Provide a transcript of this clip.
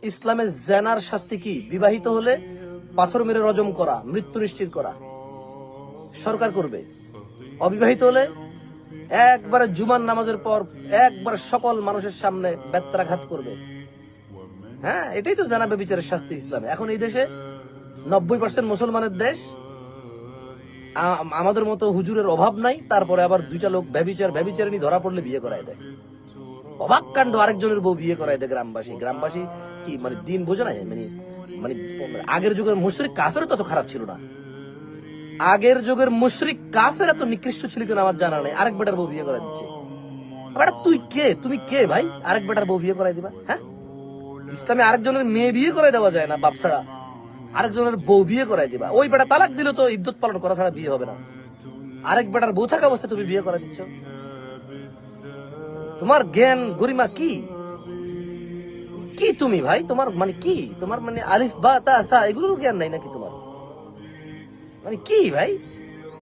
ইসলামে জেনার শাস্তি কি? বিবাহিত হলে পাথর মেরে রজম করা, মৃত্যু নিশ্চিত করা সরকার করবে। অবিবাহিত হলে একবারে জুমার নামাজের পর একবার সকল মানুষের সামনে বেত্রাঘাত করবে। হ্যাঁ, এটাই তো জেনা ব্যভিচারের শাস্তি ইসলামে। এখন এই দেশে 90% মুসলমানের দেশ, আমাদের মতো হুজুরের অভাব নাই, তারপরে আবার দুইটা লোক ব্যভিচারিণী ধরা পড়লে বিয়ে করায় দেয়। অবাক কাণ্ড, আরেকজনের বউ বিয়ে করায় দেয় গ্রামবাসী কি মানে দিন বোঝে না? মানে মানে আগের যুগের মুশরিক কাফের তত খারাপ ছিল না। আগের যুগের মুশরিক কাফের এত নিকৃষ্ট ছিল কিনা আমার জানা নেই। আরেক বেটার বউ বিয়ে করাই দিচ্ছে। তুই কে? তুমি কে ভাই আরেক বেটার বউ বিয়ে করাই দিবা? হ্যাঁ, ইসলামে আরেকজনের মেয়ে বিয়ে করাই দেওয়া যায় না বাপ ছাড়া, আরেকজনের বউ বিয়ে করাই দিবা। ওই বেটা তালাক দিল তো ইদ্যত পালন করা ছাড়া বিয়ে হবে না। আরেক বেটার বউ থাকা অবস্থায় তুমি বিয়ে করাই দিচ্ছ। তোমার জ্ঞান গরিমা কি? কি তুমি ভাই? তোমার মানে কি? তোমার মানে আলিফ বা তা এগুলোর জ্ঞান নাই নাকি তোমার? মানে কি ভাই?